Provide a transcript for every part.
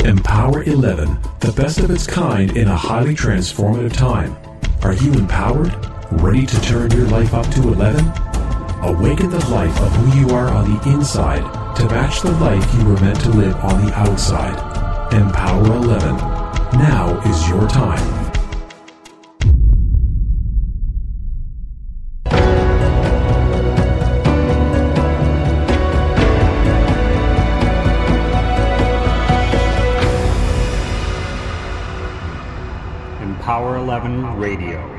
Empower 11, the best of its kind in a highly transformative time. Are you empowered? Ready to turn your life up to 11? Awaken the life of who you are on the inside to match the life you were meant to live on the outside. Empower 11. Now is your time. Empower 11 Radio.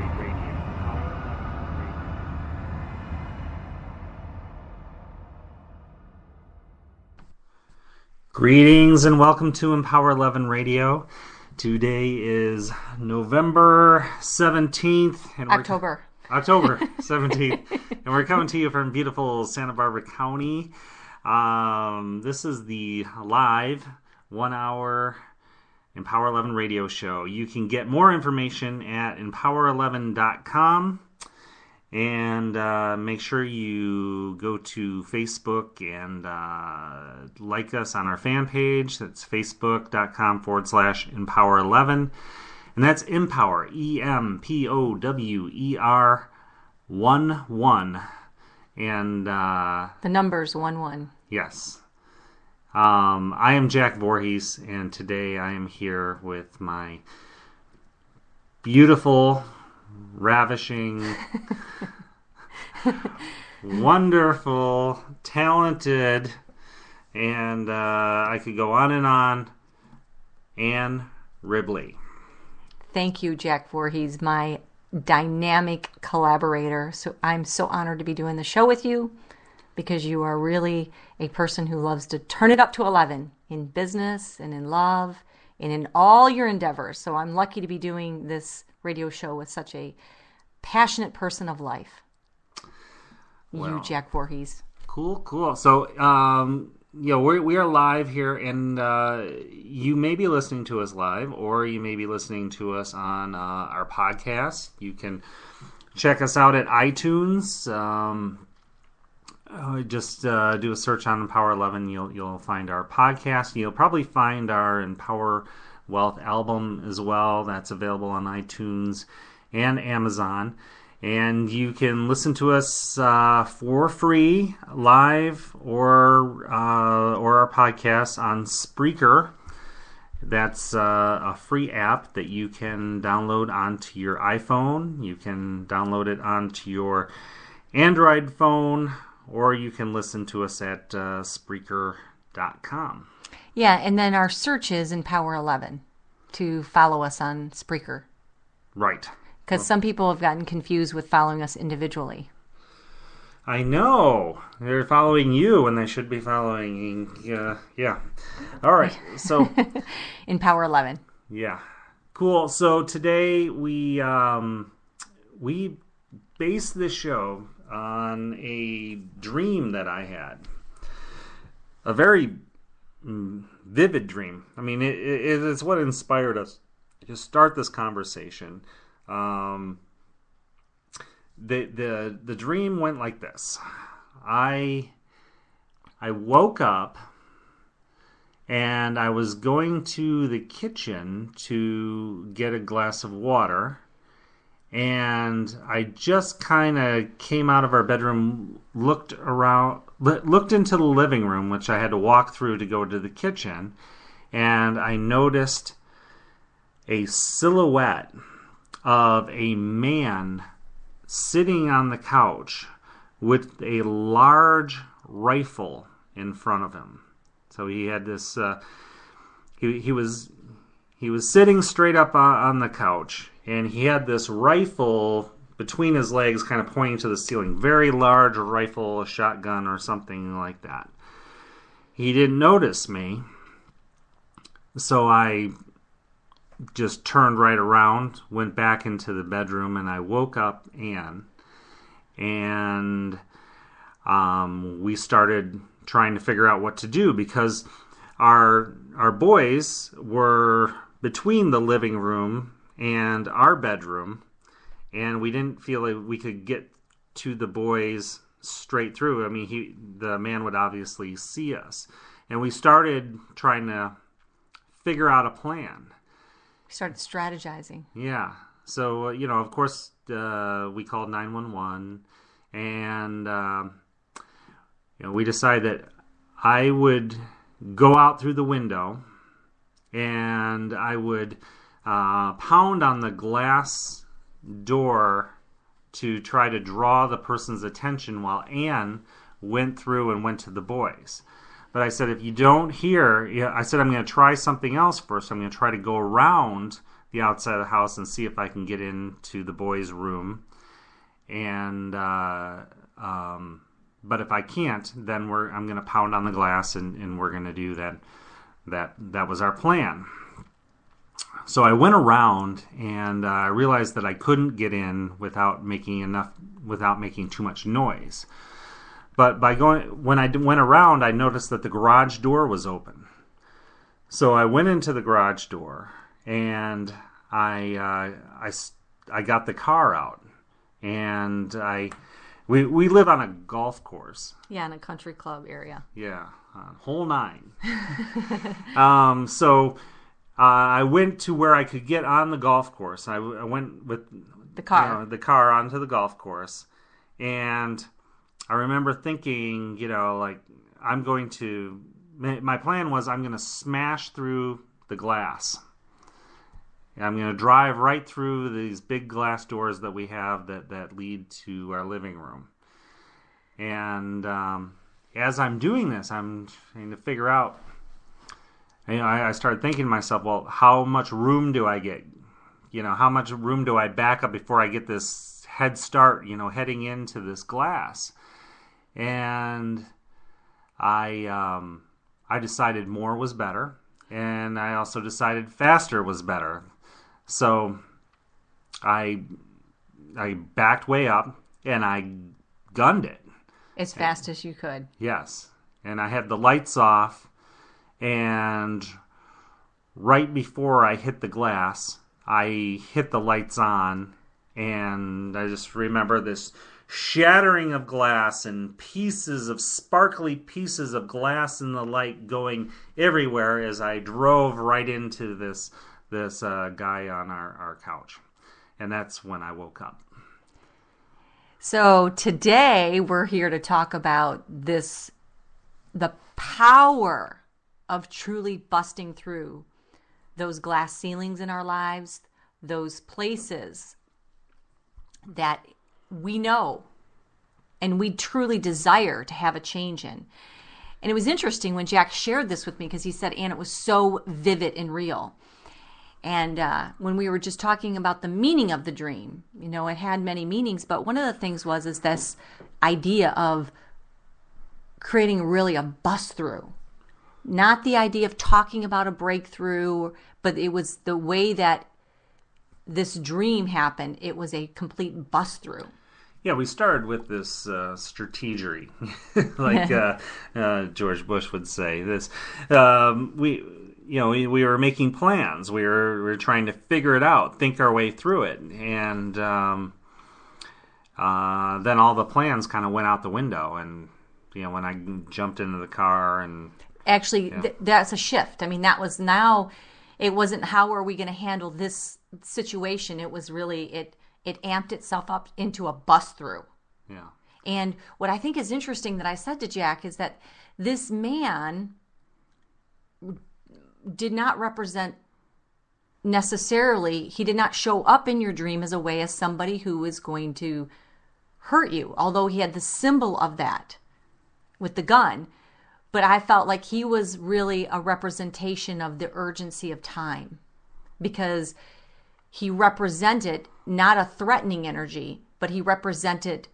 Greetings and welcome to Empower 11 Radio. Today is November 17th. And October 17th. And we're coming to you from beautiful Santa Barbara County. This is the live 1 hour Empower 11 radio show. You can get more information at empower11.com, and make sure you go to Facebook and like us on our fan page. That's facebook.com/empower11, and that's Empower, EMPOWER 11, and the number's 11. Yes. I am Jack Voorhees, and today I am here with my beautiful, ravishing, wonderful, talented, and I could go on, Ann Ribley. Thank you, Jack Voorhees, my dynamic collaborator. So I'm so honored to be doing the show with you, because you are really a person who loves to turn it up to 11 in business and in love and in all your endeavors. So I'm lucky to be doing this radio show with such a passionate person of life. Well, you, Jack Voorhees. Cool. So, we are live here, and you may be listening to us live, or you may be listening to us on our podcast. You can check us out at iTunes. Just do a search on Empower 11. You'll find our podcast. You'll probably find our Empower Wealth album as well. That's available on iTunes and Amazon. And you can listen to us for free, live, or our podcast on Spreaker. That's a free app that you can download onto your iPhone. You can download it onto your Android phone, or you can listen to us at Spreaker.com. Yeah, and then our search is Empower 11 to follow us on Spreaker. Right. Because some people have gotten confused with following us individually. I know. They're following you when they should be following... yeah. All right, so... Empower 11. Yeah. Cool. So today we based this show on a dream that I had. A very vivid dream. I mean, it's what inspired us to start this conversation. The dream went like this. I woke up and I was going to the kitchen to get a glass of water. And I just kind of came out of our bedroom, looked into the living room, which I had to walk through to go to the kitchen, and I noticed a silhouette of a man sitting on the couch with a large rifle in front of him. So he had this, he was sitting straight up on the couch, and he had this rifle between his legs kind of pointing to the ceiling. Very large rifle, a shotgun or something like that. He didn't notice me, so I just turned right around, went back into the bedroom, and I woke up Ann. And we started trying to figure out what to do, because our boys were between the living room and our bedroom, and we didn't feel like we could get to the boys straight through. I mean, the man would obviously see us, and we started trying to figure out a plan. We started strategizing. Yeah. So, of course, we called 911, and, we decided that I would go out through the window, and I would pound on the glass door to try to draw the person's attention while Ann went through and went to the boys. But I said, if you don't hear, I said, I'm going to try something else first. I'm going to try to go around the outside of the house and see if I can get into the boys' room. And but if I can't, then I'm going to pound on the glass, and we're going to do that. That was our plan. So I went around, and I realized that I couldn't get in without making too much noise. But when I went around, I noticed that the garage door was open. So I went into the garage door, and I got the car out, and we live on a golf course. Yeah, in a country club area. Yeah, hole 9. So I went to where I could get on the golf course. I went with the car onto the golf course, and I remember thinking, my plan was I'm going to smash through the glass. I'm going to drive right through these big glass doors that we have that lead to our living room. And as I'm doing this, I'm trying to figure out, I started thinking to myself, well, how much room do I get? How much room do I back up before I get this head start, heading into this glass? And I decided more was better, and I also decided faster was better. So I backed way up, and I gunned it. As fast as you could. Yes. And I had the lights off, and right before I hit the glass, I hit the lights on, and I just remember this shattering of glass and sparkly pieces of glass in the light going everywhere as I drove right into this guy on our couch. And that's when I woke up. So today we're here to talk about the power of truly busting through those glass ceilings in our lives, those places that we know and we truly desire to have a change in. And it was interesting when Jack shared this with me, because he said, Ann, it was so vivid and real. And when we were just talking about the meaning of the dream, it had many meanings, but one of the things is this idea of creating really a bust through. Not the idea of talking about a breakthrough, but it was the way that this dream happened. It was a complete bust through. Yeah, we started with this strategery, like George Bush would say. This we were making plans. We were trying to figure it out, think our way through it, and then all the plans kind of went out the window. And when I jumped into the car, and actually, that's a shift. I mean, that was now. It wasn't how are we going to handle this situation. It was really it amped itself up into a bust through. Yeah. And what I think is interesting that I said to Jack is that this man did not represent necessarily, he did not show up in your dream as a way as somebody who is going to hurt you, although he had the symbol of that with the gun. But I felt like he was really a representation of the urgency of time, because he represented not a threatening energy, but he represented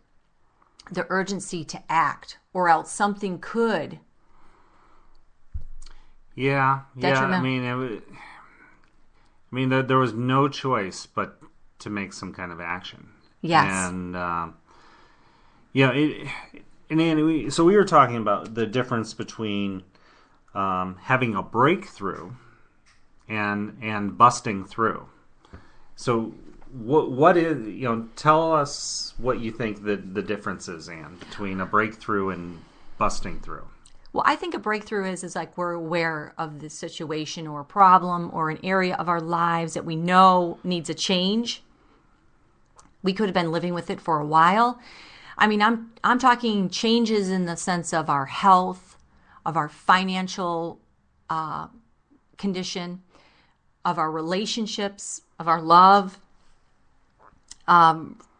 the urgency to act, or else something could. Yeah. Detriment. I mean, there was no choice but to make some kind of action. Yes. And so we were talking about the difference between having a breakthrough and busting through. So what is, tell us what you think the difference is, Ann, between a breakthrough and busting through. Well, I think a breakthrough is like we're aware of the situation or problem or an area of our lives that we know needs a change. We could have been living with it for a while. I mean, I'm talking changes in the sense of our health, of our financial condition, of our relationships, of our love,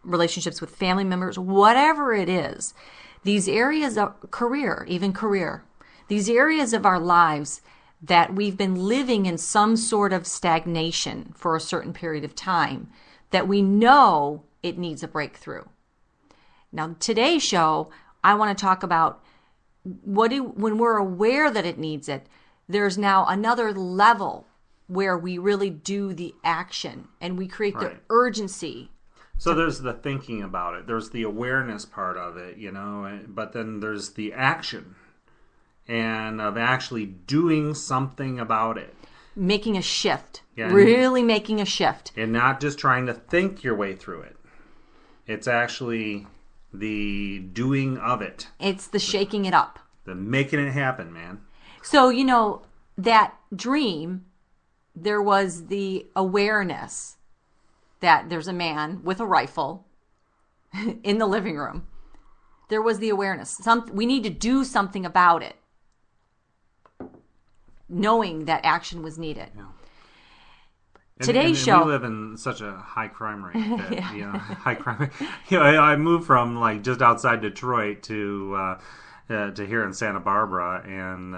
relationships with family members, whatever it is. These areas of career, these areas of our lives that we've been living in some sort of stagnation for a certain period of time, that we know it needs a breakthrough. Now, today's show, I want to talk about when we're aware that it needs it, there's now another level where we really do the action and we create the urgency. So there's the thinking about it. There's the awareness part of it, but then there's the action and of actually doing something about it. Making a shift. Yeah, really making a shift. And not just trying to think your way through it. It's actually the doing of it. It's the shaking it up. The making it happen, man. So, that dream, there was the awareness that there's a man with a rifle in the living room. There was the awareness. We need to do something about it. Knowing that action was needed. Yeah. Today's show. We live in such a high crime rate that, high crime. I moved from like just outside Detroit to here in Santa Barbara, and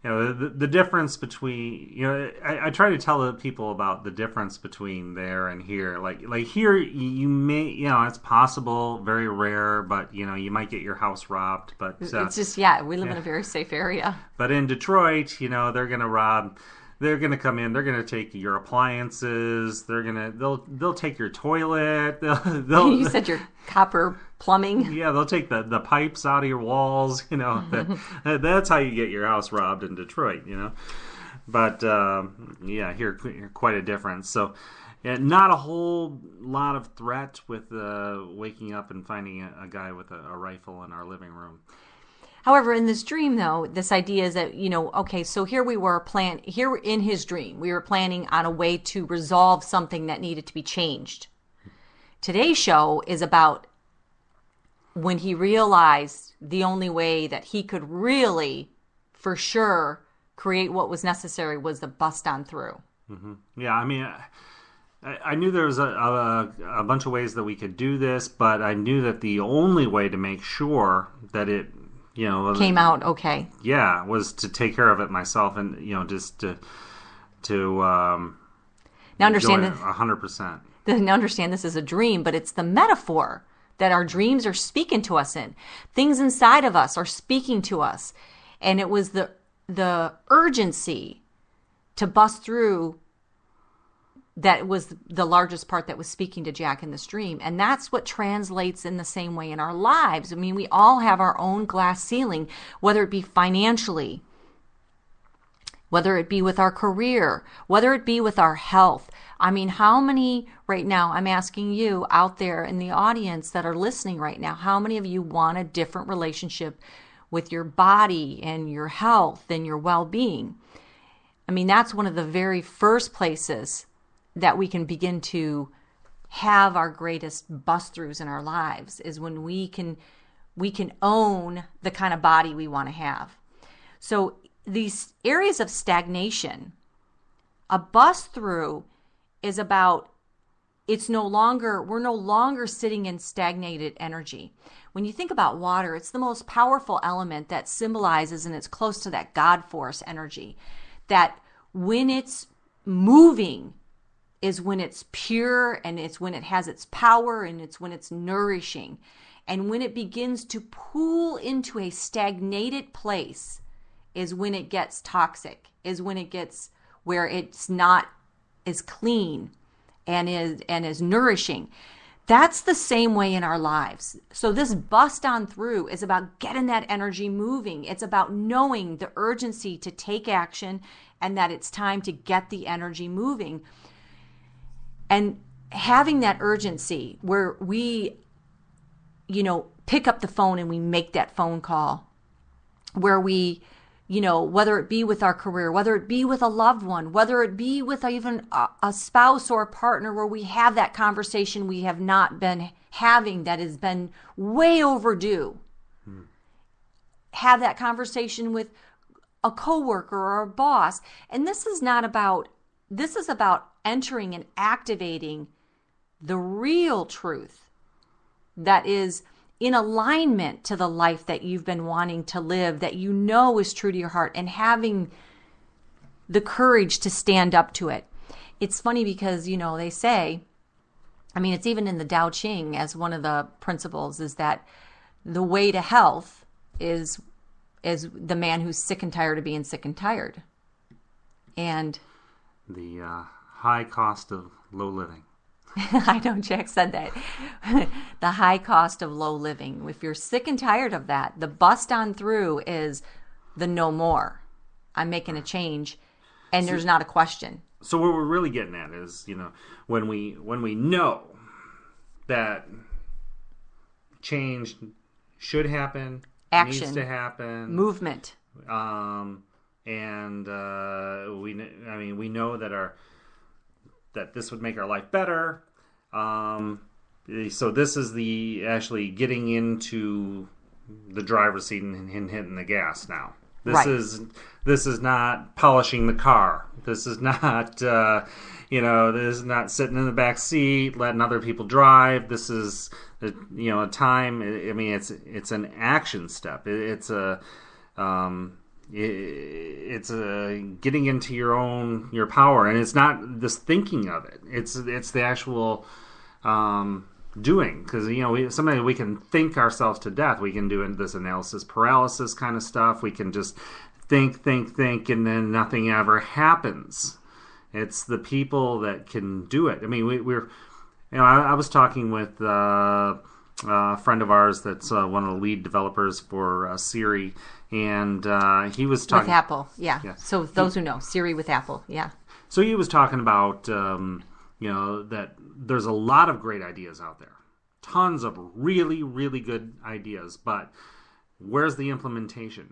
the difference between I try to tell people about the difference between there and here. Like here, you may it's possible, very rare, but you might get your house robbed. But it's just we live in a very safe area. But in Detroit, they're gonna rob. They're gonna come in. They're gonna take your appliances. They'll take your toilet. You said your copper plumbing. Yeah, they'll take the pipes out of your walls. That's how you get your house robbed in Detroit. But here quite a difference. So, not a whole lot of threat with waking up and finding a guy with a rifle in our living room. However, in this dream, though, this idea is that, so here we were here in his dream, we were planning on a way to resolve something that needed to be changed. Today's show is about when he realized the only way that he could really, for sure, create what was necessary was to bust on through. Mm-hmm. Yeah, I mean, I knew there was a bunch of ways that we could do this, but I knew that the only way to make sure that it came out okay. Yeah, was to take care of it myself, and just to now understand 100%. Now understand this is a dream, but it's the metaphor that our dreams are speaking to us in. Things inside of us are speaking to us, and it was the urgency to bust through that was the largest part that was speaking to Jack in this dream. And that's what translates in the same way in our lives. I mean, we all have our own glass ceiling, whether it be financially, whether it be with our career, whether it be with our health. I mean, how many right now, I'm asking you out there in the audience that are listening right now, how many of you want a different relationship with your body and your health and your well-being? I mean, that's one of the very first places that we can begin to have our greatest bust-throughs in our lives, is when we can own the kind of body we want to have. So these areas of stagnation, a bust-through is about, we're no longer sitting in stagnated energy. When you think about water, it's the most powerful element that symbolizes, and it's close to that God force energy, that when it's moving is when it's pure, and it's when it has its power, and it's when it's nourishing. And when it begins to pool into a stagnated place is when it gets toxic, is when it gets where it's not as clean and is nourishing. That's the same way in our lives. So this bust on through is about getting that energy moving. It's about knowing the urgency to take action and that it's time to get the energy moving. And having that urgency where we, pick up the phone and we make that phone call. where we, whether it be with our career, whether it be with a loved one, whether it be with even a spouse or a partner, where we have that conversation we have not been having that has been way overdue. Have that conversation with a coworker or a boss. And this is about entering and activating the real truth that is in alignment to the life that you've been wanting to live, that is true to your heart, and having the courage to stand up to it. It's funny because, they say, it's even in the Tao Te Ching as one of the principles, is that the way to health is the man who's sick and tired of being sick and tired. And the high cost of low living. I know Jack said that. The high cost of low living. If you're sick and tired of that, the bust on through is the no more. I'm making a change, and there's not a question. So what we're really getting at is, when we know that change should happen, action, needs to happen, movement, and we know that this would make our life better. So this is the actually getting into the driver's seat and hitting the gas now. This is not polishing the car. This is not this is not sitting in the back seat letting other people drive. This is a time. It's an action step. It's a getting into your power, and it's not this thinking of it. It's the actual doing, because sometimes we can think ourselves to death. We can do this analysis paralysis kind of stuff. We can just think, and then nothing ever happens. It's the people that can do it. I was talking with a friend of ours that's one of the lead developers for Siri. And he was talking... With Apple, yeah. So those who know, Siri with Apple, yeah. So he was talking about, that there's a lot of great ideas out there. Tons of really, really good ideas. But where's the implementation?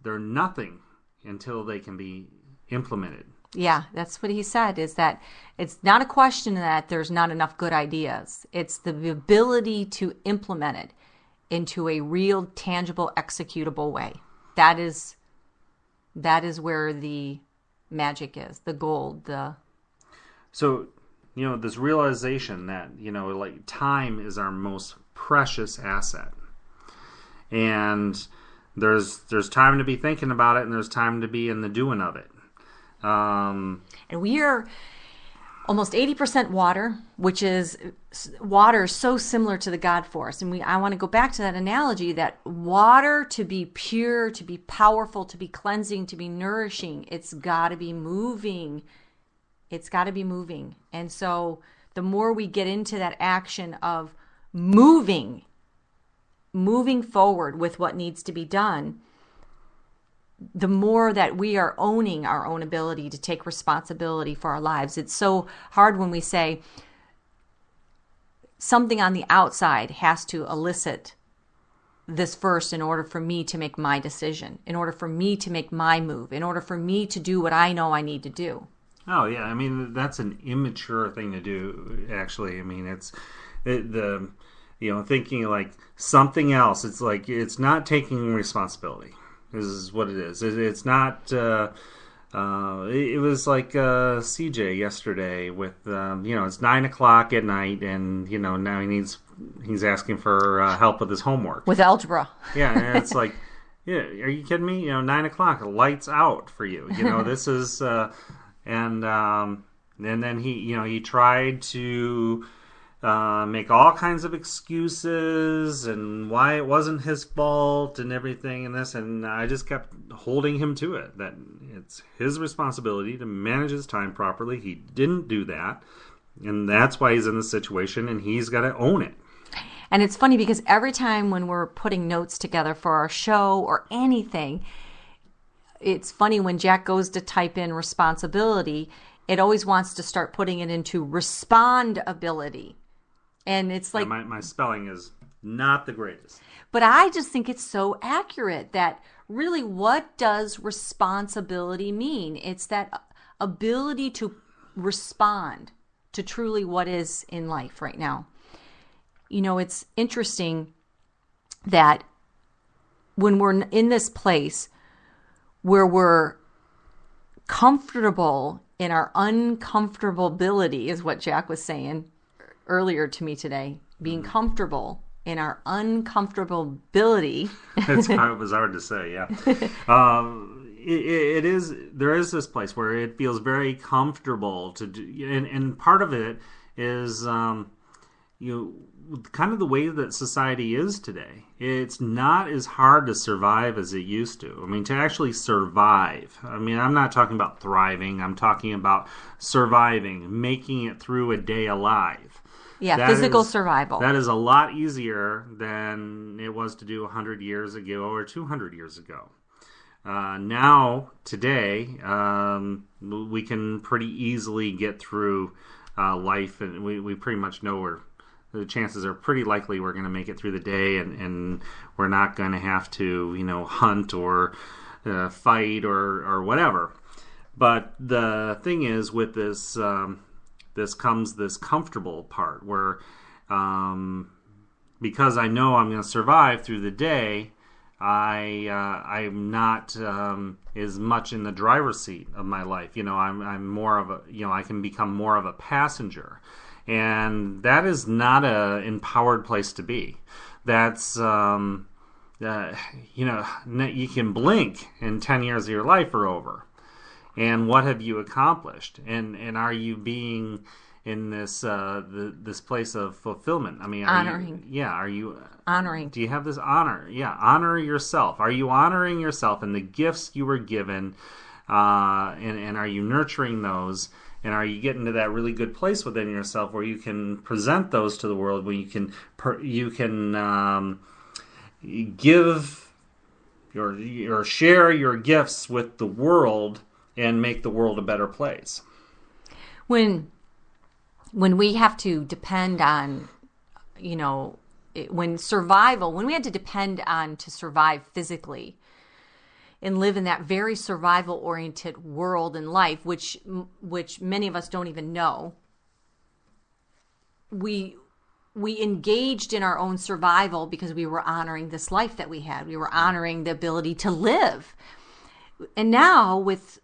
They're nothing until they can be implemented. Yeah, that's what he said, is that it's not a question that there's not enough good ideas. It's the ability to implement it into a real, tangible, executable way. That is where the magic is, the gold. So, this realization that, time is our most precious asset. And there's time to be thinking about it, and there's time to be in the doing of it. And we are almost 80% water, which is water so similar to the God force. And I want to go back to that analogy that water, to be pure, to be powerful, to be cleansing, to be nourishing, it's got to be moving. It's got to be moving. And so the more we get into that action of moving forward with what needs to be done, the more that we are owning our own ability to take responsibility for our lives. It's so hard when we say something on the outside has to elicit this first in order for me to make my decision, in order for me to make my move, in order for me to do what I know I need to do. Oh, yeah. That's an immature thing to do, actually. Thinking like something else. It's like it's not taking responsibility. This is what it is. It's not. It was like CJ yesterday with it's 9:00 at night, and now he's asking for help with his homework with algebra. Yeah, and it's like, yeah, are you kidding me? 9:00, lights out for you. This is and then he tried to make all kinds of excuses and why it wasn't his fault and everything and I just kept holding him to it, that it's his responsibility to manage his time properly. He didn't do that, and that's why he's in this situation, and he's got to own it. And it's funny because every time when we're putting notes together for our show or anything, it's funny when Jack goes to type in responsibility, it always wants to start putting it into respondability. And it's like... my spelling is not the greatest. But I just think it's so accurate that really, what does responsibility mean? It's that ability to respond to truly what is in life right now. You know, it's interesting that when we're in this place where we're comfortable in our uncomfortability, is what Jack was saying earlier to me today, being comfortable in our uncomfortability. It was hard to say, yeah. It is. There is this place where it feels very comfortable to do, and part of it is, kind of the way that society is today. It's not as hard to survive as it used to. I mean, to actually survive. I mean, I'm not talking about thriving. I'm talking about surviving, making it through a day alive. Yeah, physical survival. That is a lot easier than it was to do 100 years ago or 200 years ago. Now, today, we can pretty easily get through life, and we pretty much know where the chances are pretty likely we're going to make it through the day, and we're not going to have to, hunt or fight or whatever. But the thing is, with this, this comes this comfortable part where, because I know I'm going to survive through the day, I'm not as much in the driver's seat of my life. I'm more of a, I can become more of a passenger. And that is not a empowered place to be. That's, you can blink and 10 years of your life are over. And what have you accomplished? And are you being in this this place of fulfillment? I mean, honoring. Are you honoring? Do you have this honor? Yeah, honor yourself. Are you honoring yourself and the gifts you were given? And are you nurturing those? And are you getting to that really good place within yourself where you can present those to the world, where you can give or share your gifts with the world and make the world a better place? When we have to depend on, when we had to depend on to survive physically and live in that very survival-oriented world and life, which many of us don't even know, we engaged in our own survival because we were honoring this life that we had. We were honoring the ability to live. And now, with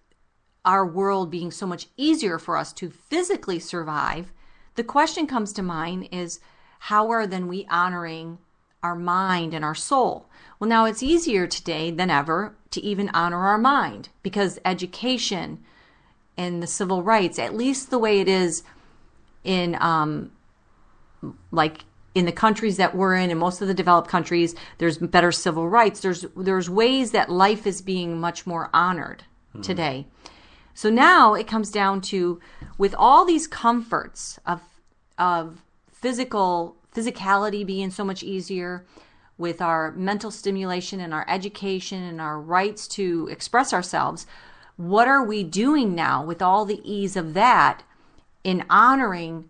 our world being so much easier for us to physically survive, the question comes to mind is, how are then we honoring our mind and our soul? Well, now it's easier today than ever to even honor our mind, because education and the civil rights, at least the way it is in in the countries that we're in, and most of the developed countries, there's better civil rights. There's ways that life is being much more honored today. So now it comes down to, with all these comforts of physicality being so much easier, with our mental stimulation and our education and our rights to express ourselves, what are we doing now with all the ease of that in honoring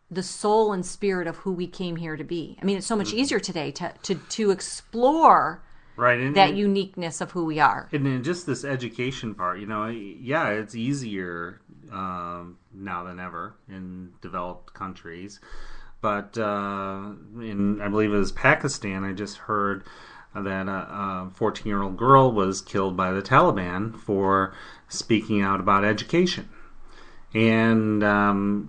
the soul and spirit of who we came here to be? I mean, it's so much easier today to explore that uniqueness of who we are. And then just this education part, it's easier now than ever in developed countries. But I believe it was Pakistan, I just heard that a 14-year-old girl was killed by the Taliban for speaking out about education. And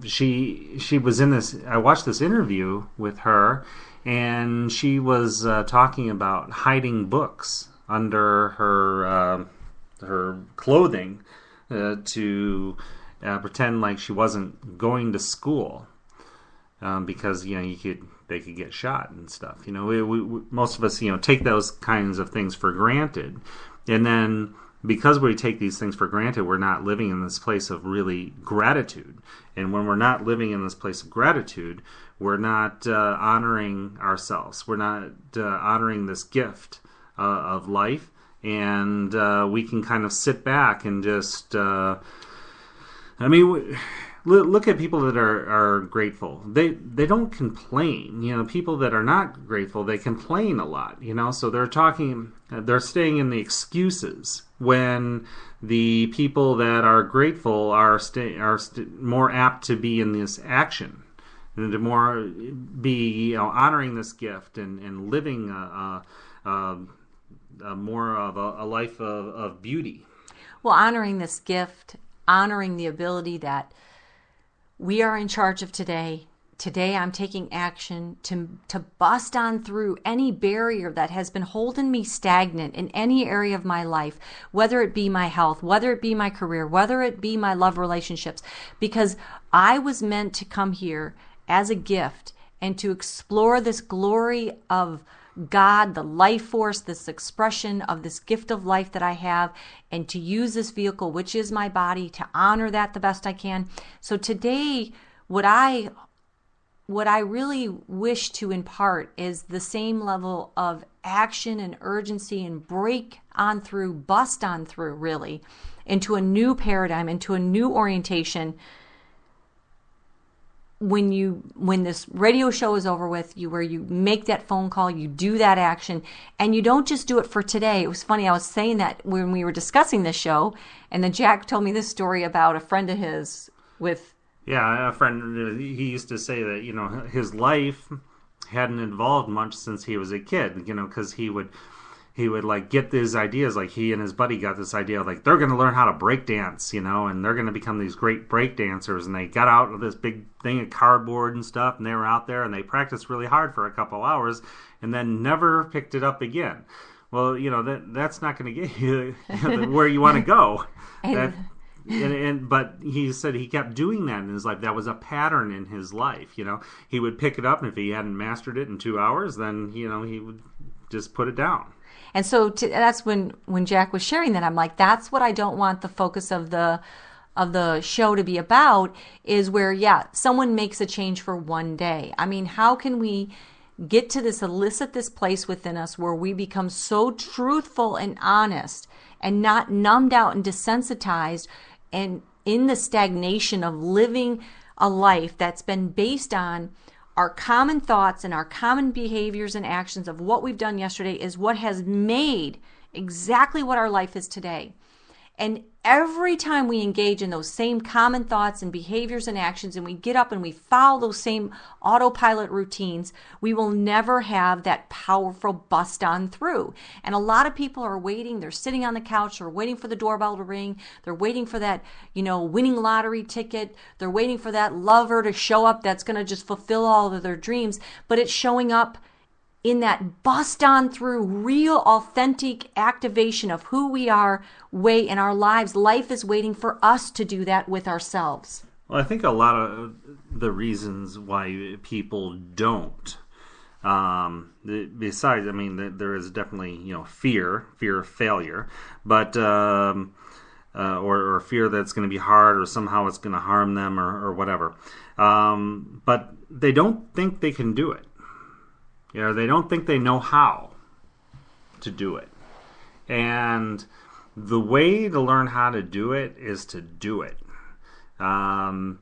she was in this, I watched this interview with her, and she was talking about hiding books under her clothing to pretend like she wasn't going to school. Because they could get shot and stuff. Most of us take those kinds of things for granted, and then because we take these things for granted, we're not living in this place of really gratitude. And when we're not living in this place of gratitude, we're not honoring ourselves. We're not honoring this gift of life, and we can kind of sit back and just. look at people that are grateful. They don't complain. People that are not grateful, they complain a lot. So they're staying in the excuses, when the people that are grateful are more apt to be in this action, and to more be honoring this gift and living more of a life of beauty. Well, honoring this gift, honoring the ability that we are in charge of today. Today I'm taking action to bust on through any barrier that has been holding me stagnant in any area of my life, whether it be my health, whether it be my career, whether it be my love relationships, because I was meant to come here as a gift and to explore this glory of God, the life force, this expression of this gift of life that I have, and to use this vehicle, which is my body, to honor that the best I can. So today, what I really wish to impart is the same level of action and urgency, and break on through, bust on through, really, into a new paradigm, into a new orientation. When this radio show is over with, where you make that phone call, you do that action, and you don't just do it for today. It was funny, I was saying that when we were discussing this show, and then Jack told me this story about a friend of his with... Yeah, a friend, he used to say that, his life hadn't evolved much since he was a kid, because he would like get these ideas, like he and his buddy got this idea of, like, they're going to learn how to break dance, and they're going to become these great break dancers, and they got out with this big thing of cardboard and stuff, and they were out there and they practiced really hard for a couple hours and then never picked it up again. Well, that's not going to get you where you want to go. But he said he kept doing that in his life. That was a pattern in his life. He would pick it up, and if he hadn't mastered it in 2 hours, then he would just put it down. And so that's when Jack was sharing that, I'm like, that's what I don't want the focus of the show to be about, is where, someone makes a change for one day. I mean, how can we get to elicit this place within us where we become so truthful and honest, and not numbed out and desensitized, and in the stagnation of living a life that's been based on our common thoughts and our common behaviors and actions of what we've done yesterday is what has made exactly what our life is today. And every time we engage in those same common thoughts and behaviors and actions, and we get up and we follow those same autopilot routines, we will never have that powerful bust on through. And a lot of people are waiting. They're sitting on the couch. They're waiting for the doorbell to ring. They're waiting for that, winning lottery ticket. They're waiting for that lover to show up that's going to just fulfill all of their dreams. But it's showing up in that bust on through, real, authentic activation of who we are way in our lives. Life is waiting for us to do that with ourselves. Well, I think a lot of the reasons why people don't, besides, there is definitely, fear of failure, but, or fear that it's going to be hard, or somehow it's going to harm them, or whatever. But they don't think they can do it. They don't think they know how to do it. And the way to learn how to do it is to do it. When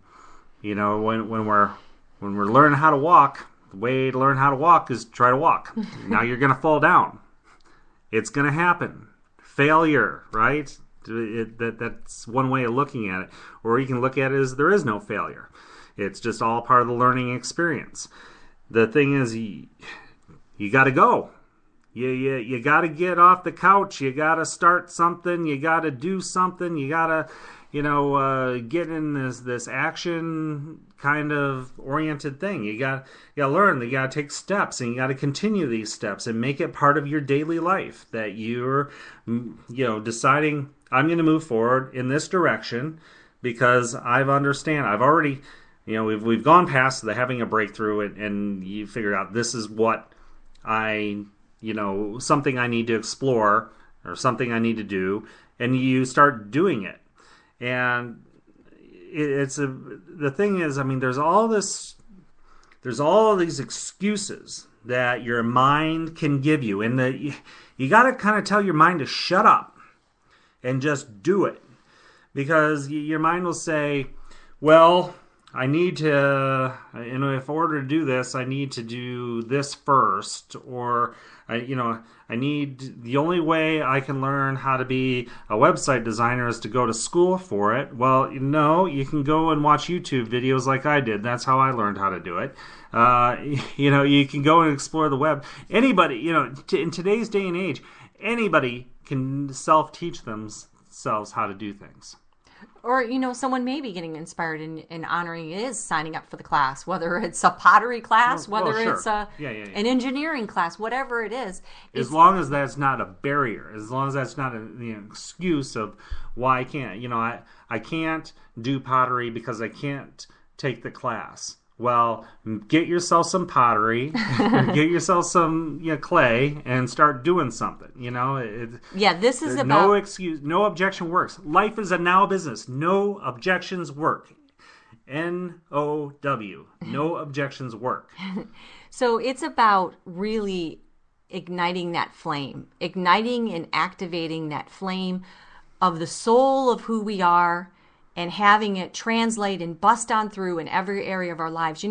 we're learning how to walk, the way to learn how to walk is try to walk. Now you're going to fall down. It's going to happen. Failure, right? That's one way of looking at it. Or you can look at it as there is no failure. It's just all part of the learning experience. The thing is, you got to go. You got to get off the couch. You got to start something. You got to do something. You got to, get in this action kind of oriented thing. You got to learn. You got to take steps, and you got to continue these steps and make it part of your daily life. That you're, deciding, I'm going to move forward in this direction because I've already, we've gone past the having a breakthrough, and you figure out this is what something I need to explore, or something I need to do, and you start doing it. And the thing is, there's all these excuses that your mind can give you, and you got to kind of tell your mind to shut up and just do it, because your mind will say, well, I need to, if in order to do this, I need to do this first, or I need, the only way I can learn how to be a website designer is to go to school for it. Well, you can go and watch YouTube videos like I did. That's how I learned how to do it. You can go and explore the web. Anybody, in today's day and age, anybody can self-teach themselves how to do things. Or, someone may be getting inspired in honoring is signing up for the class, whether it's a pottery class, whether sure. it's an engineering class, whatever it is. As long as that's not a barrier, as long as that's not an excuse of why I can't. I can't do pottery because I can't take the class. Well, get yourself some pottery, get yourself some clay, and start doing something. This is about no excuse. No objection works. Life is a now business. No objections work. NOW. No objections work. So it's about really igniting that flame, igniting and activating that flame of the soul of who we are, and having it translate and bust on through in every area of our lives.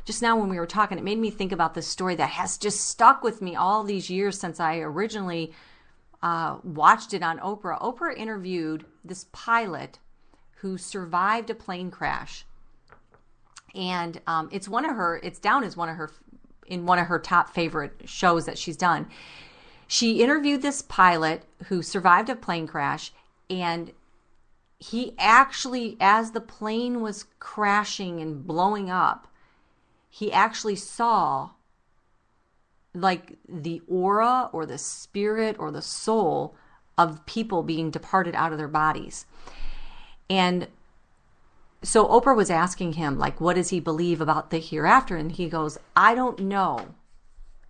Just now when we were talking, it made me think about this story that has just stuck with me all these years since I originally watched it on Oprah. Oprah interviewed this pilot who survived a plane crash. And it's down as one of her top favorite shows that she's done. She interviewed this pilot who survived a plane crash, and he actually, as the plane was crashing and blowing up, he actually saw like the aura or the spirit or the soul of people being departed out of their bodies. And so Oprah was asking him, like, what does he believe about the hereafter? And he goes, I don't know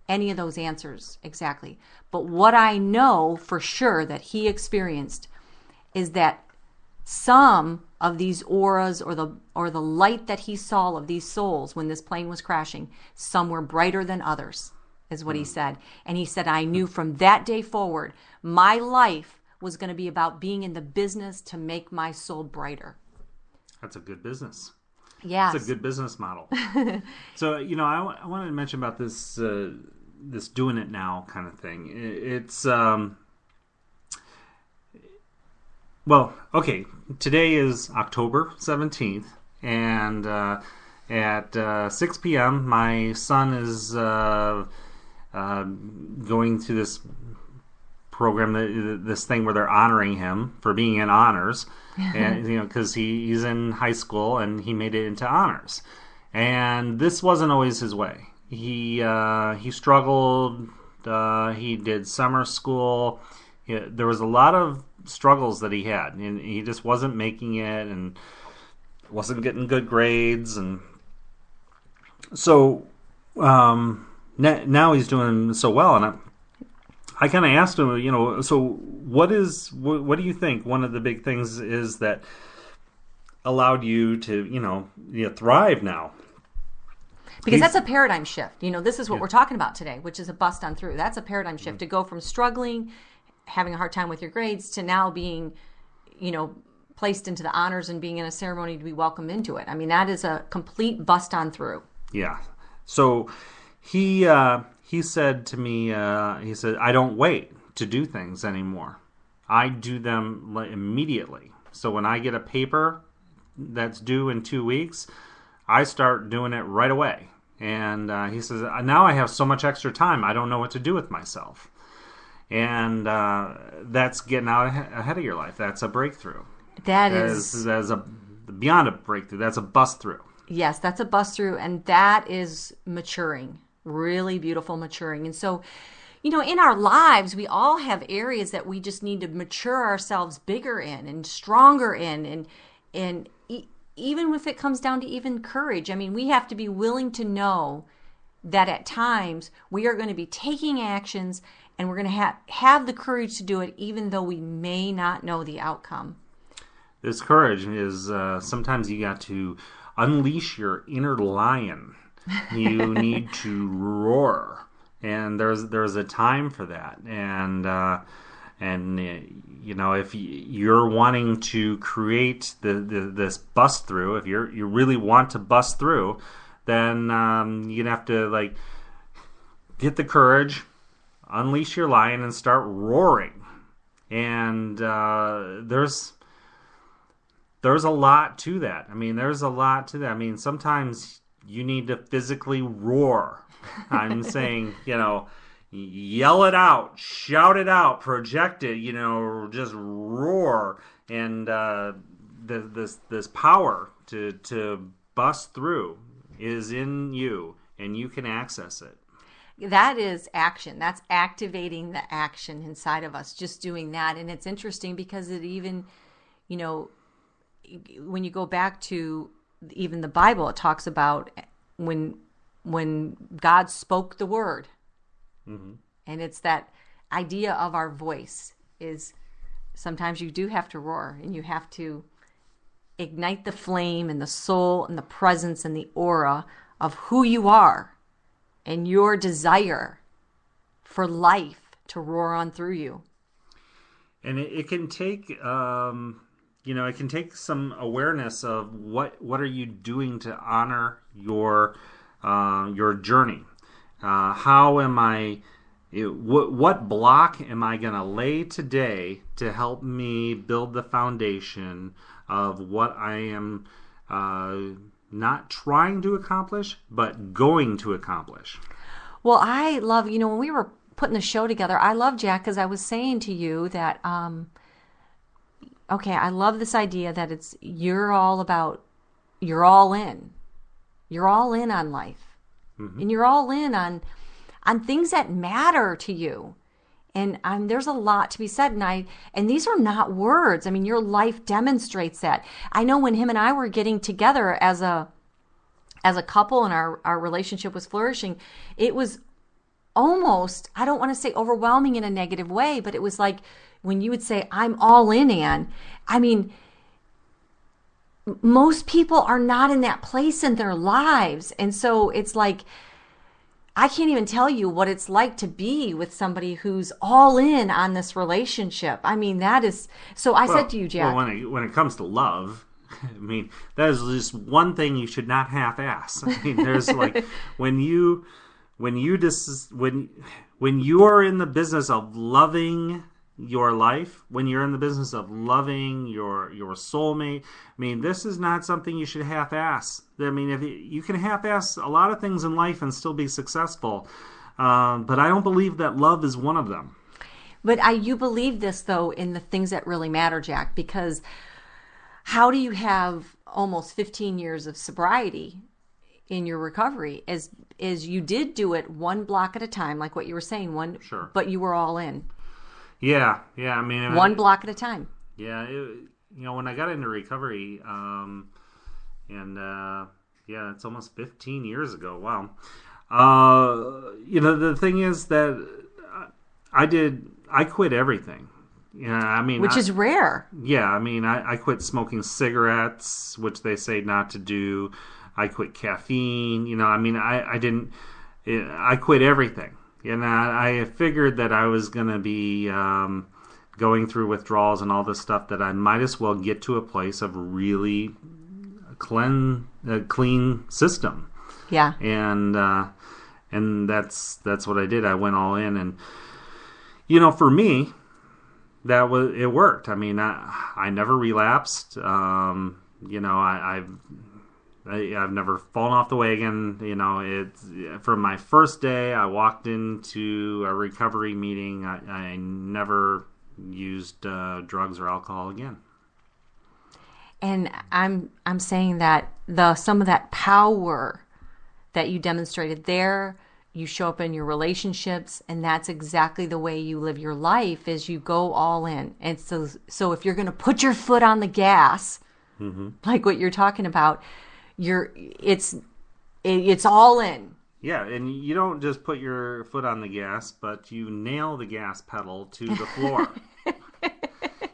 any of those answers exactly. But what I know for sure that he experienced is that some of these auras or the light that he saw of these souls when this plane was crashing, some were brighter than others, is what he said. And he said, I knew from that day forward, my life was going to be about being in the business to make my soul brighter. That's a good business. Yeah, it's a good business model. So, I wanted to mention about this this doing it now kind of thing. It's well, okay, today is October 17th, and at 6 p.m., my son is going to this program, this thing where they're honoring him for being in honors, and because he's in high school and he made it into honors. And this wasn't always his way. He struggled. He did summer school. There was a lot of struggles that he had, and he just wasn't making it and wasn't getting good grades, and so now he's doing so well. And I kind of asked him, so what do you think one of the big things is that allowed you to thrive now? Because that's a paradigm shift. This is what we're talking about today, which is a bust on through. That's a paradigm shift to go from struggling, having a hard time with your grades, to now being, placed into the honors and being in a ceremony to be welcomed into it. I mean, that is a complete bust on through. Yeah. So he said to me, he said, I don't wait to do things anymore. I do them immediately. So when I get a paper that's due in 2 weeks, I start doing it right away. And he says, now I have so much extra time, I don't know what to do with myself. And that's getting out ahead of your life. That's a breakthrough. That is beyond a breakthrough. That's a bust through. Yes, that's a bust through, and that is maturing. Really beautiful maturing. And so, in our lives, we all have areas that we just need to mature ourselves bigger in and stronger in, and even if it comes down to even courage. I mean, we have to be willing to know that at times we are going to be taking actions, and we're going to have the courage to do it even though we may not know the outcome. This courage is sometimes you got to unleash your inner lion. You need to roar, and there's a time for that. And And if you're wanting to create this bust through, if you really want to bust through, then you're gonna have to get the courage, unleash your lion, and start roaring. And there's a lot to that. Sometimes you need to physically roar. I'm saying, yell it out, shout it out, project it, just roar. And this power to bust through is in you, and you can access it. That is action. That's activating the action inside of us, just doing that. And it's interesting because it even, when you go back to even the Bible, it talks about when God spoke the word. Mm-hmm. And it's that idea of our voice is sometimes you do have to roar, and you have to ignite the flame and the soul and the presence and the aura of who you are and your desire for life to roar on through you. And it can take, it can take some awareness of what are you doing to honor your journey. How am I? What block am I going to lay today to help me build the foundation of what I am not trying to accomplish, but going to accomplish? Well, I love, when we were putting the show together, I love, Jack, because I was saying to you that, okay, I love this idea that you're all in. You're all in on life. Mm-hmm. And you're all in on things that matter to you. And there's a lot to be said. And these are not words. Your life demonstrates that. I know when him and I were getting together as a couple and our relationship was flourishing, it was almost, I don't want to say overwhelming in a negative way, but it was like when you would say, I'm all in, Ann. Most people are not in that place in their lives. And so it's like, I can't even tell you what it's like to be with somebody who's all in on this relationship. That is, so I said to you, Jack. Well, when it comes to love, that is just one thing you should not half-ass. There's when you are in the business of loving your life, when you're in the business of loving your soulmate, this is not something you should half-ass. If you can half-ass a lot of things in life and still be successful, but I don't believe that love is one of them. But you believe this, though, in the things that really matter, Jack, because how do you have almost 15 years of sobriety in your recovery as you did do it one block at a time, like what you were saying, Sure. But you were all in. Yeah. One block at a time. Yeah, when I got into recovery, it's almost 15 years ago. Wow. The thing is that I quit everything. Which is rare. Yeah, I quit smoking cigarettes, which they say not to do. I quit caffeine. I quit everything. I figured that I was going to be going through withdrawals and all this stuff, that I might as well get to a place of really clean system. Yeah. And that's what I did. I went all in, and for me, it worked. I never relapsed. I've never fallen off the wagon. From my first day, I walked into a recovery meeting. I never used drugs or alcohol again. And I'm saying that some of that power that you demonstrated there, you show up in your relationships, and that's exactly the way you live your life, is you go all in. And so if you're going to put your foot on the gas, mm-hmm. like what you're talking about, it's all in. Yeah, and you don't just put your foot on the gas, but you nail the gas pedal to the floor.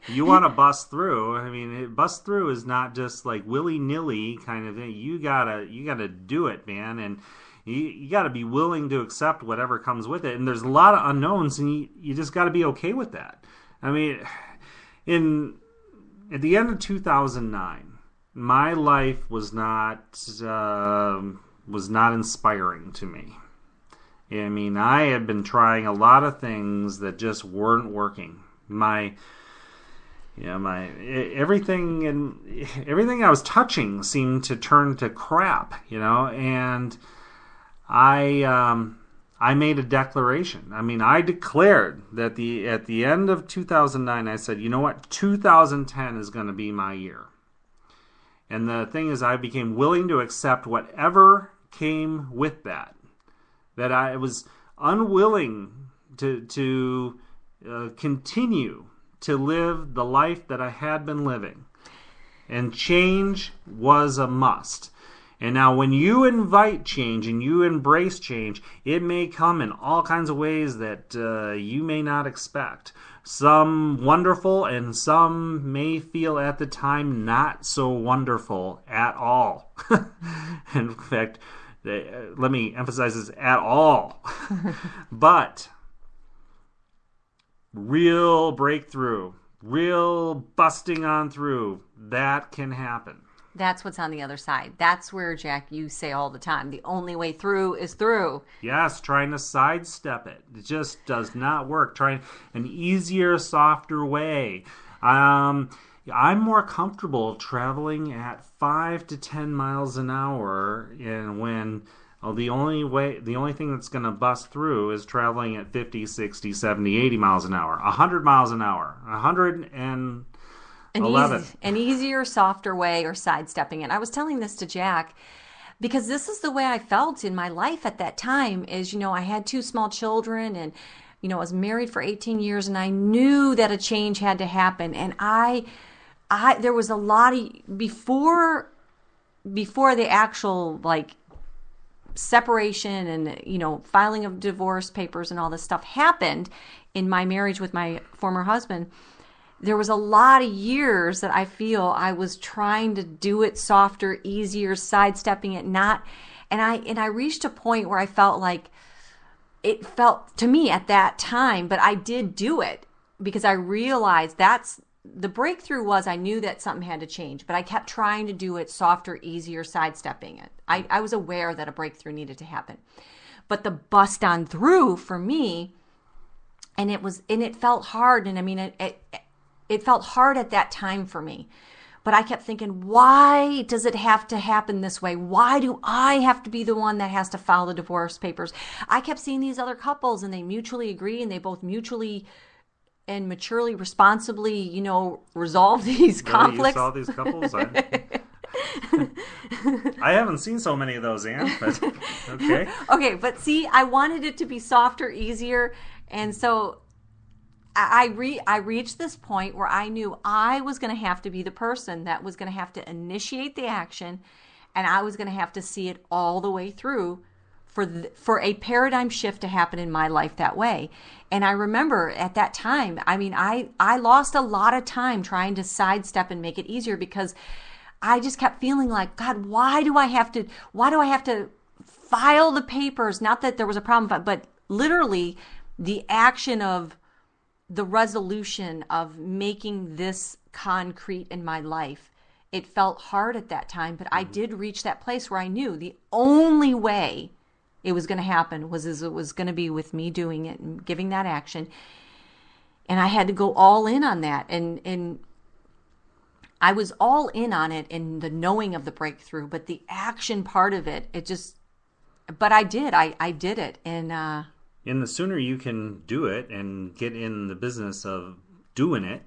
You want to bust through. Bust through is not just like willy-nilly kind of thing. You gotta do it, man, and you gotta be willing to accept whatever comes with it. And there's a lot of unknowns, and you just gotta be okay with that. I mean, at the end of 2009, my life was not inspiring to me. I mean, I had been trying a lot of things that just weren't working. Everything I was touching seemed to turn to crap, and I made a declaration. I mean, I declared that at the end of 2009, I said, you know what, 2010 is going to be my year. And the thing is, I became willing to accept whatever came with that. That I was unwilling to continue to live the life that I had been living. And change was a must. And now when you invite change and you embrace change, it may come in all kinds of ways that you may not expect. Some wonderful, and some may feel at the time not so wonderful at all. In fact, let me emphasize this, at all. But real breakthrough, real busting on through, that can happen. That's what's on the other side. That's where, Jack, you say all the time, the only way through is through. Yes, trying to sidestep it. It just does not work. Trying an easier, softer way. I'm more comfortable traveling at 5 to 10 miles an hour, and when the only thing that's going to bust through is traveling at 50, 60, 70, 80 miles an hour, 100 miles an hour, 111. An easier, softer way, or sidestepping it. I was telling this to Jack because this is the way I felt in my life at that time. Is, I had 2 small children, and I was married for 18 years, and I knew that a change had to happen. And I there was a lot of before the actual separation and filing of divorce papers and all this stuff happened in my marriage with my former husband. There was a lot of years that I feel I was trying to do it softer, easier, sidestepping it, and I reached a point where I felt like it felt to me at that time, but I did do it because I realized that's the breakthrough was I knew that something had to change, but I kept trying to do it softer, easier, sidestepping it. I was aware that a breakthrough needed to happen, but the bust on through for me, and it felt hard, and I mean it felt hard at that time for me. But I kept thinking, why does it have to happen this way? Why do I have to be the one that has to file the divorce papers? I kept seeing these other couples, and they mutually agree, and they both mutually and maturely, responsibly, resolve these conflicts. You saw these couples? I haven't seen so many of those, Ann, but okay. Okay, but see, I wanted it to be softer, easier, and so I reached this point where I knew I was going to have to be the person that was going to have to initiate the action, and I was going to have to see it all the way through for a paradigm shift to happen in my life that way. And I remember at that time, I mean, I lost a lot of time trying to sidestep and make it easier because I just kept feeling like, God, why do I have to file the papers? Not that there was a problem, but literally the action of the resolution of making this concrete in my life. It felt hard at that time, but I did reach that place where I knew the only way it was going to happen was it was going to be with me doing it and giving that action. And I had to go all in on that. And I was all in on it in the knowing of the breakthrough, but the action part of it, but I did. I did it. And the sooner you can do it and get in the business of doing it,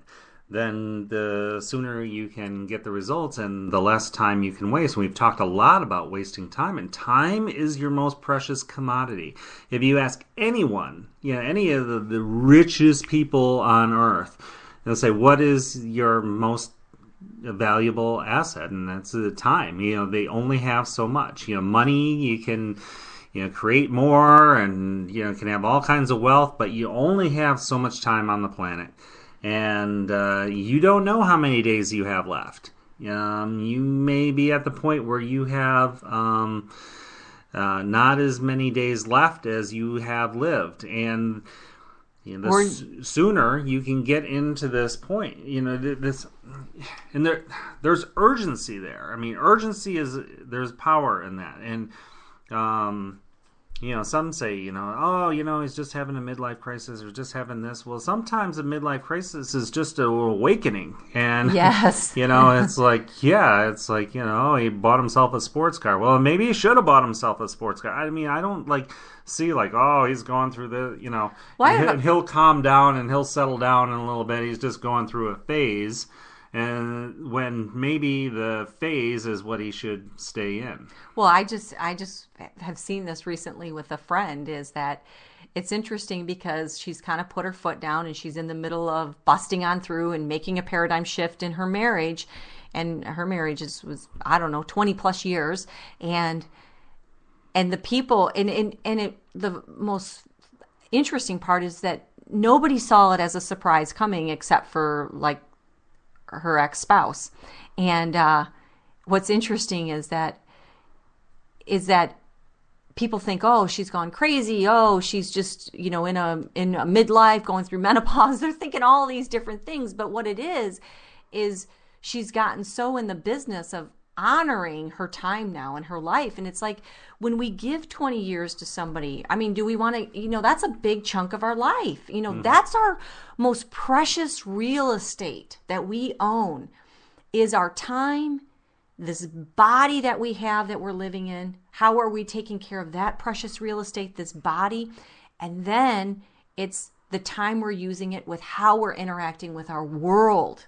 then the sooner you can get the results and the less time you can waste. And we've talked a lot about wasting time, and time is your most precious commodity. If you ask anyone, any of the richest people on earth, they'll say, what is your most valuable asset? And that's the time. They only have so much. Money, you can create more, and can have all kinds of wealth, but you only have so much time on the planet. And you don't know how many days you have left. You may be at the point where you have not as many days left as you have lived. And You know, sooner you can get into this point. You know, this, and there's urgency there. I mean, urgency there's power in that. And you know, some say, you know, oh, you know, he's just having a midlife crisis or just having this. Well, sometimes a midlife crisis is just an awakening. And, yes, you know, it's like, it's like, you know, he bought himself a sports car. Well, maybe he should have bought himself a sports car. I mean, I don't see oh, he's going through the, you know, and he'll calm down and he'll settle down in a little bit. He's just going through a phase. And when maybe the phase is what he should stay in. Well, I just have seen this recently with a friend, is that it's interesting because she's kind of put her foot down and she's in the middle of busting on through and making a paradigm shift in her marriage. And her marriage was, I don't know, 20 plus years. And the people, the most interesting part is that nobody saw it as a surprise coming except for her ex-spouse. And what's interesting is that people think, oh, she's gone crazy, oh, she's just, you know, in a midlife, going through menopause. They're thinking all these different things, but what it is she's gotten so in the business of honoring her time now in her life. And it's like, when we give 20 years to somebody, I mean, do we want to, you know, that's a big chunk of our life. You know, that's our most precious real estate that we own, is our time, this body that we have that we're living in. How are we taking care of that precious real estate, this body? And then it's the time we're using it with how we're interacting with our world.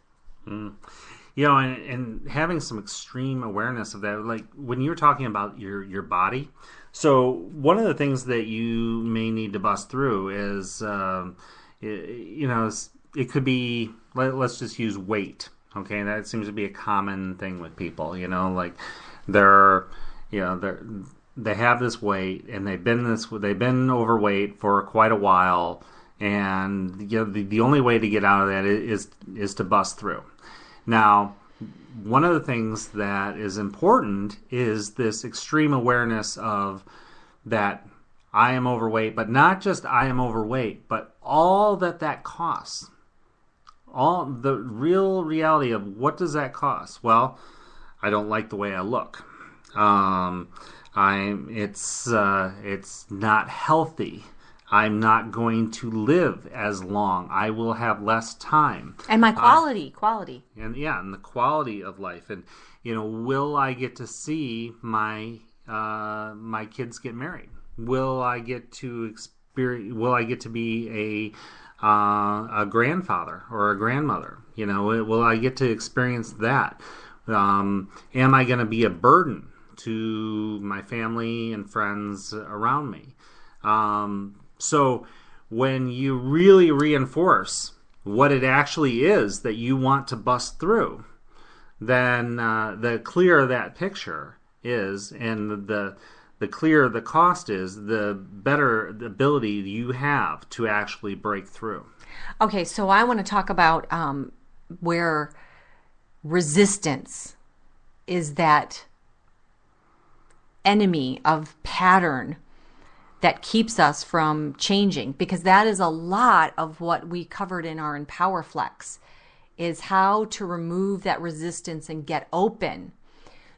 You know, and having some extreme awareness of that, like when you're talking about your body. So one of the things that you may need to bust through is, you know, it could be, let's just use weight. Okay, that seems to be a common thing with people. You know, like they have this weight and they've been overweight for quite a while, and you know, the only way to get out of that is to bust through. Now, one of the things that is important is this extreme awareness of that I am overweight, but not just I am overweight, but all that costs. All the real reality of what does that cost? Well, I don't like the way I look. It's not healthy. I'm not going to live as long. I will have less time. And my quality. And the quality of life. And, you know, will I get to see my kids get married? Will I get to be a grandfather or a grandmother? You know, will I get to experience that? Am I going to be a burden to my family and friends around me? So when you really reinforce what it actually is that you want to bust through, then the clearer that picture is, and the clearer the cost is, the better the ability you have to actually break through. Okay, so I want to talk about where resistance is that enemy of pattern that keeps us from changing, because that is a lot of what we covered in our Empower Flex, is how to remove that resistance and get open.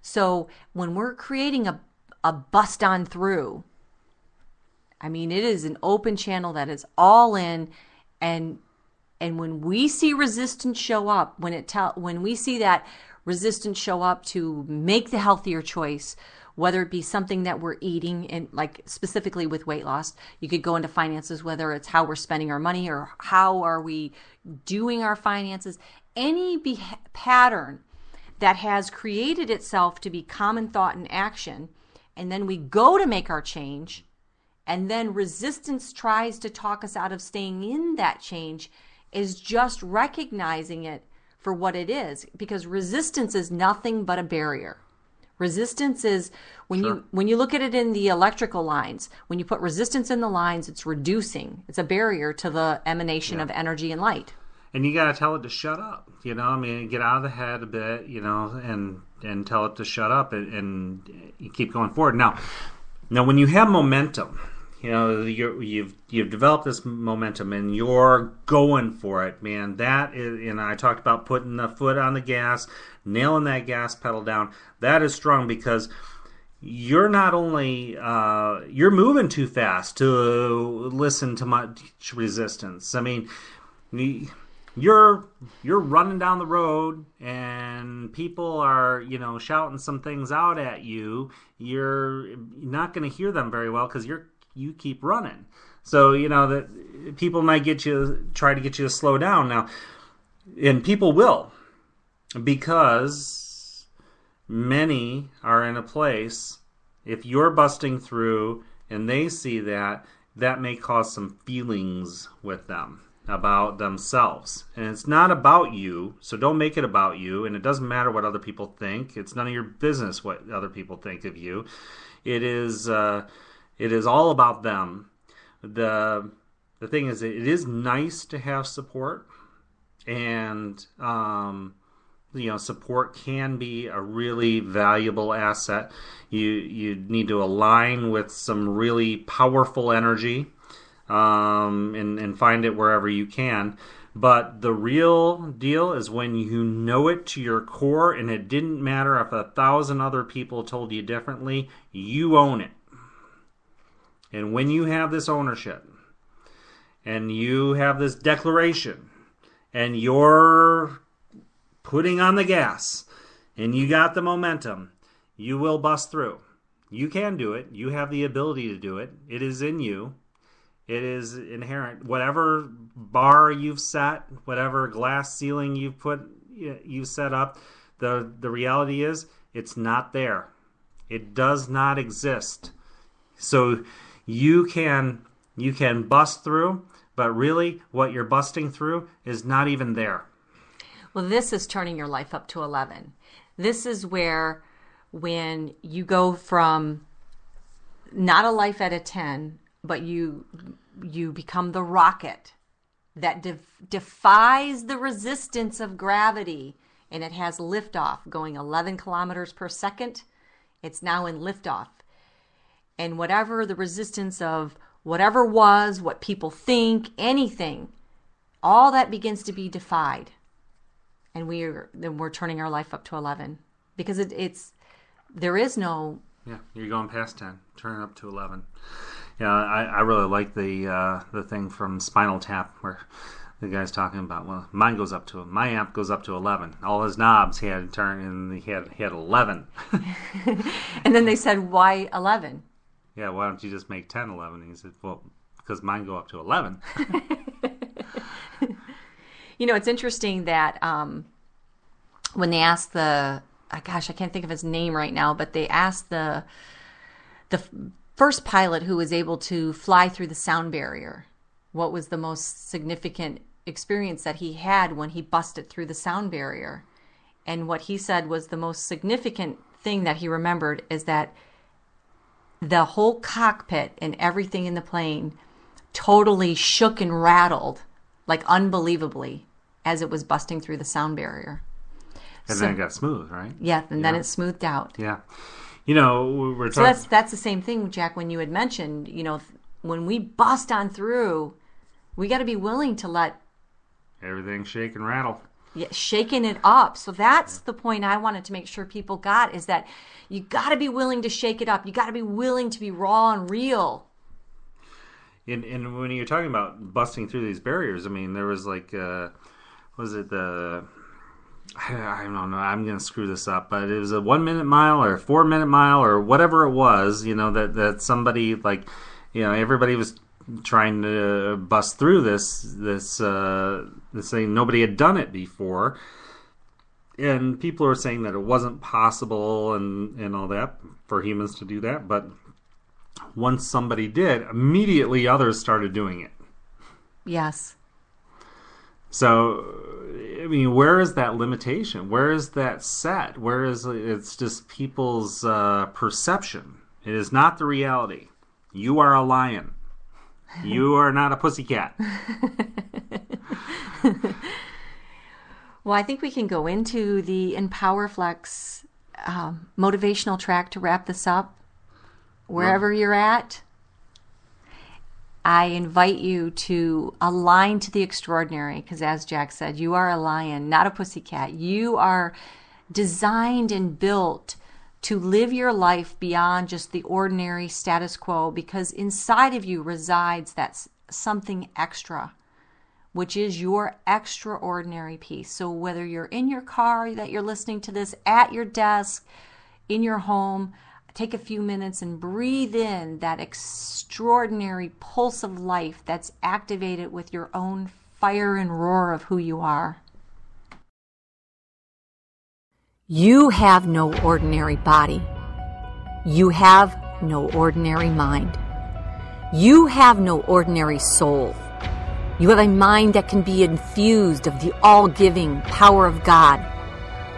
So when we're creating a bust on through, I mean, it is an open channel that is all in, and when we see resistance show up, when we see that resistance show up to make the healthier choice, whether it be something that we're eating, and like specifically with weight loss, you could go into finances, whether it's how we're spending our money or how are we doing our finances, any pattern that has created itself to be common thought and action, and then we go to make our change, and then resistance tries to talk us out of staying in that change, is just recognizing it for what it is, because resistance is nothing but a barrier. Resistance is when you look at it in the electrical lines, when you put resistance in the lines, it's reducing. It's a barrier to the emanation of energy and light. And you got to tell it to shut up, you know. I mean, get out of the head a bit, you know, and tell it to shut up, and you keep going forward. Now, when you have momentum, you've developed this momentum and you're going for it, man. That is, and I talked about putting the foot on the gas, nailing that gas pedal down. That is strong because you're not only you're moving too fast to listen to much resistance. I mean, you're running down the road and people are shouting some things out at you. You're not going to hear them very well because you keep running. So that people might try to get you to slow down now, and people will, because many are in a place, if you're busting through and they see that may cause some feelings with them about themselves. And it's not about you, so don't make it about you, and it doesn't matter what other people think. It's none of your business what other people think of you. It is all about them. The thing is, it is nice to have support, and support can be a really valuable asset. You need to align with some really powerful energy, and find it wherever you can. But the real deal is when you know it to your core, and it didn't matter if 1,000 other people told you differently, you own it. And when you have this ownership, and you have this declaration, and you're putting on the gas, and you got the momentum, you will bust through. You can do it. You have the ability to do it. It is in you. It is inherent. Whatever bar you've set, whatever glass ceiling you've set up, the reality is it's not there. It does not exist. So you can bust through, but really what you're busting through is not even there. Well, this is turning your life up to 11. This is where when you go from not a life at a 10, but you become the rocket that defies the resistance of gravity, and it has liftoff going 11 kilometers per second. It's now in liftoff. And whatever the resistance of whatever was, what people think, anything, all that begins to be defied. And we're turning our life up to 11 because there is no. Yeah, you're going past 10, turning up to 11. Yeah, I really like the thing from Spinal Tap where the guy's talking about, well, mine goes up to, my amp goes up to 11. All his knobs he had to turn, and he had 11. And then they said, why 11? Yeah, why don't you just make 10 11? And he said, well, because mine go up to 11. It's interesting that when they asked I can't think of his name right now, but they asked the first pilot who was able to fly through the sound barrier, what was the most significant experience that he had when he busted through the sound barrier. And what he said was the most significant thing that he remembered is that the whole cockpit and everything in the plane totally shook and rattled, like unbelievably, as it was busting through the sound barrier. And then it got smooth, right? Yeah, and then it smoothed out. Yeah. We're talking. So that's the same thing, Jack, when you had mentioned, when we bust on through, we got to be willing to let everything shake and rattle. Yeah, shaking it up. So that's the point I wanted to make sure people got, is that you got to be willing to shake it up. You got to be willing to be raw and real. And when you're talking about busting through these barriers, I mean, there was like, I don't know, I'm going to screw this up, but it was a 1 minute mile or a 4 minute mile or whatever it was, that somebody, like, everybody was trying to bust through this thing. Nobody had done it before. And people were saying that it wasn't possible and all that for humans to do that. But once somebody did, immediately others started doing it. Yes. So, I mean, where is that limitation? Where is that set? It's just people's perception. It is not the reality. You are a lion. You are not a pussycat. Well, I think we can go into the EmpowerFlex motivational track to wrap this up. Wherever you're at, I invite you to align to the extraordinary, because as Jack said, you are a lion, not a pussycat. You are designed and built to live your life beyond just the ordinary status quo, because inside of you resides that something extra, which is your extraordinary piece. So whether you're in your car that you're listening to this, at your desk, in your home, take a few minutes and breathe in that extraordinary pulse of life that's activated with your own fire and roar of who you are. You have no ordinary body. You have no ordinary mind. You have no ordinary soul. You have a mind that can be infused of the all-giving power of God,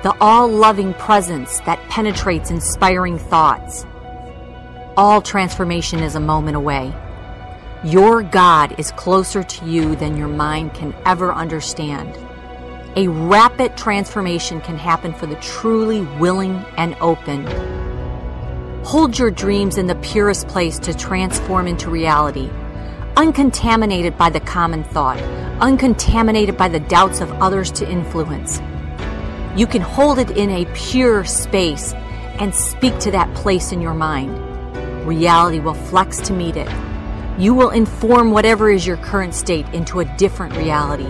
the all-loving presence that penetrates inspiring thoughts. All transformation is a moment away. Your God is closer to you than your mind can ever understand. A rapid transformation can happen for the truly willing and open. Hold your dreams in the purest place to transform into reality, uncontaminated by the common thought, uncontaminated by the doubts of others to influence. You can hold it in a pure space and speak to that place in your mind. Reality will flex to meet it. You will inform whatever is your current state into a different reality.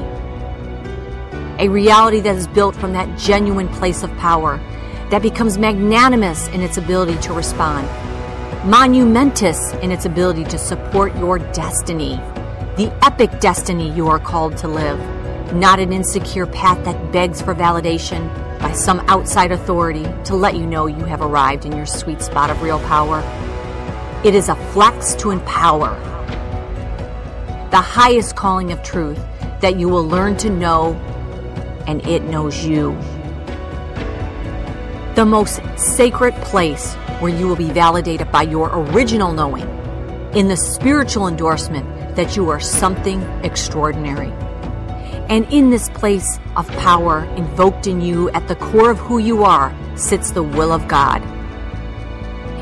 A reality that is built from that genuine place of power, that becomes magnanimous in its ability to respond, monumentous in its ability to support your destiny, the epic destiny you are called to live, not an insecure path that begs for validation by some outside authority to let you know you have arrived in your sweet spot of real power. It is a flex to empower, the highest calling of truth that you will learn to know, and it knows you. The most sacred place where you will be validated by your original knowing, in the spiritual endorsement that you are something extraordinary. And in this place of power invoked in you at the core of who you are sits the will of God.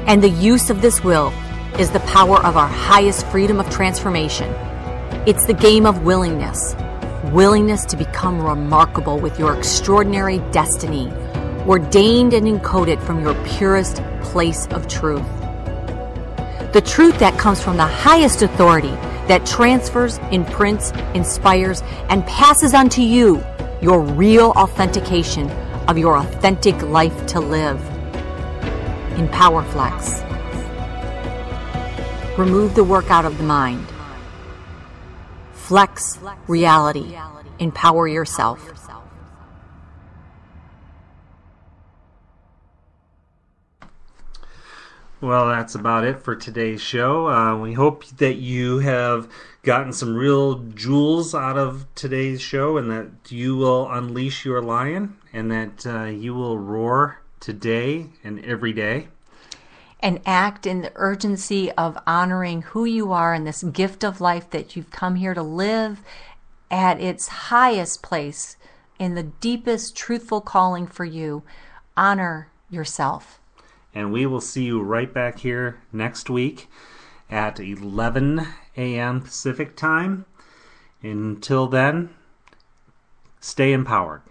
And the use of this will is the power of our highest freedom of transformation. It's the game of willingness. Willingness to become remarkable with your extraordinary destiny, ordained and encoded from your purest place of truth. The truth that comes from the highest authority that transfers, imprints, inspires, and passes on to you your real authentication of your authentic life to live. In PowerFlex, remove the work out of the mind. Flex reality. Empower yourself. Well, that's about it for today's show. We hope that you have gotten some real jewels out of today's show, and that you will unleash your lion, and that you will roar today and every day. And act in the urgency of honoring who you are and this gift of life that you've come here to live at its highest place, in the deepest truthful calling for you. Honor yourself. And we will see you right back here next week at 11 a.m. Pacific time. Until then, stay empowered.